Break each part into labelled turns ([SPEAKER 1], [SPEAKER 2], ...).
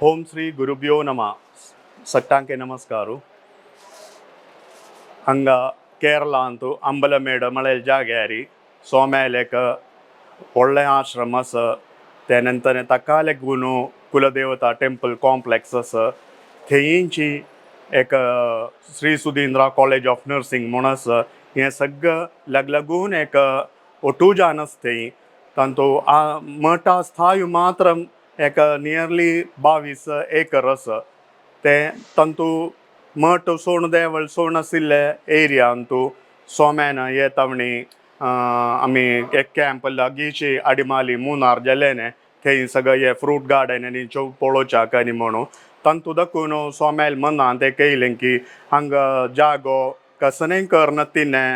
[SPEAKER 1] ओम श्री गुरुभ्यो नमः. सट्टांके नमस्कारू. हंग ಕೇರಳ ಅಂತೂ ಅಂಬಲಮೇಡ ಮಳೆಯಲ್ಲಿ ಜಾಗ್ಯಾರಿ ಸೋಮ್ಯಾಲೆಕ ಒಳ್ಳೆ ಆಶ್ರಮಸ್ त्यानंतर तकालेगुनू कुलदेवता टेम्पल कॉम्प्लेक्सस थंयची एक Shri Sudhindra college of nursing म्हणस हें सगळं लागून एक ओटूजानस थंय तांतू मठा स्थायू मात्र एक नियरली 22 एकरस ते तंतू मठ सोण देवळ सोण आशिल्ले एरियांतू सोम्यान येतावणी आमी एक कॅम्प लागींची आडिमाली मुनार गेलेने थंय सगळं हे फ्रूट गार्डन आनी पळोवच्याक आनी म्हणून तांतू दाखून सोम्याल मना ते कळलें की हांगा जागो कसनय करना तिने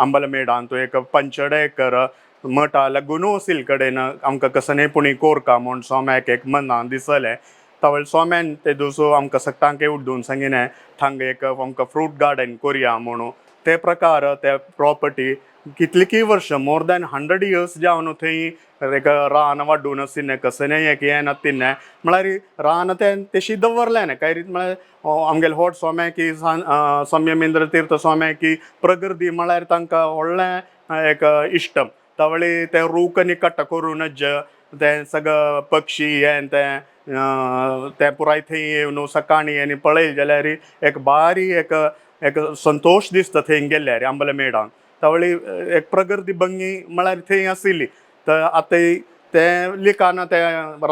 [SPEAKER 1] अंबलमेडांतू एक 45 एकर मठा लागून आशिल्ले कडेन आमकां कसनय पुणी कोरका म्हूण सोम्याक एक मना दिसलें तवळ सोम्यान ते दुसो आमकां सट्टांके उड्डून सांगिने थांगा एक आमकां फ्रूट गार्डन कोरया म्हणून ते प्रकार ते प्रॉपर्टी कितलीकी वर्ष मोर दॅन 100 years जावन थंय एक रान वाडून आशिल्लें कसनय एक हें नातिल्लें म्हळ्यार रान तें तशी दवरलें न्ही कांय रीत म्हळ्यार आमगेले व्हड सोम्या की समयमिंद्र तीर्थ सोम्या की प्रगती म्हळ्यार तांकां व्हडलें एक इश्टम तावळी ते रूख आनी कट्ट करूनच ते सगळं पक्षी हें तें पुराय थंय येवन सकाळीं आनी पळयलें जाल्यार एक बारी एक संतोश दिसता थंय गेल्यार अंबलमेडान तावळी एक प्रगती भंगी म्हळ्यार थंय आशिल्ली तर आतां ते लिकान ते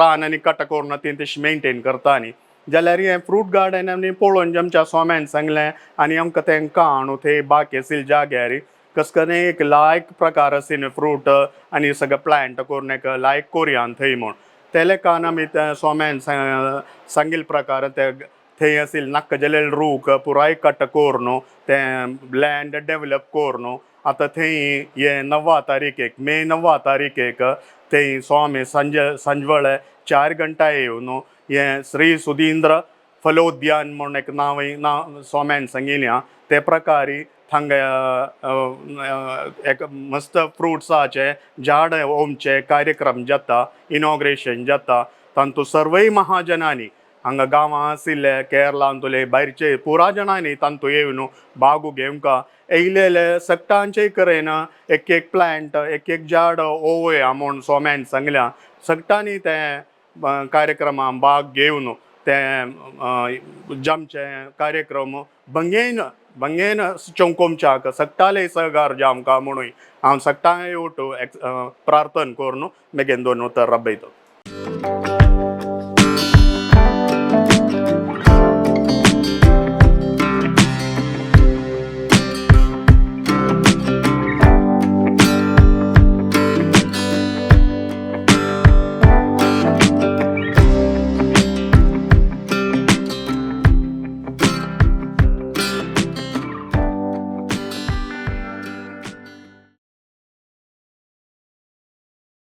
[SPEAKER 1] रान आनी कट्ट करून ती तशी मेंटेन करता न्ही जाल्यार हें फ्रूट गार्डन आमी पळोवन आमच्या सोम्यान सांगलें आनी आमकां तेंकां हाडून थंय बाकी आशिल्ले जाग्यार कसकनय एक लायक प्रकार आशिल्ले फ्रूट आनी सगळे प्लांट करून एक लायक कोरया थंय म्हूण तेले कान आमी सोम्यान सांगिल्ले प्रकार ते थंय आशिल्ले नाका जाल्यार रूख पुराय कट्ट करून तें लँड डेवलप करून आतां थंय हे 9 तारीखेक मे 9 तारीखेक थंय सोमे सांजवेळे 4 घंटा येवन हें श्री सुधींद्र फल उद्यान म्हूण एक नांव सोम्यान सांगिल्लें ते प्रकारी हांगा एक मस्त फ्रुट्साचे झाड ओमचे कार्यक्रम जाता इनॉग्रेशन जाता तांतू सर्वय महाजनांनी हांगा गांवां आशिल्ले केरळांतले भायरचे पुरा जाणांनी तांतू येवन भाग घेवंक येयलेले सगळ्यांचे कडेन एक प्लांट एक झाड ओवया म्हूण सोम्यान सांगल्या सगळ्यांनी ते कार्यक्रमां भाग घेवन ते जमचे कार्यक्रम भंगेन चौकोमच्याक सगळ्याले सहकार जावंका म्हणून हांव सगळ्यांक प्रार्थना करून बेगीन दोन उतर रबयता.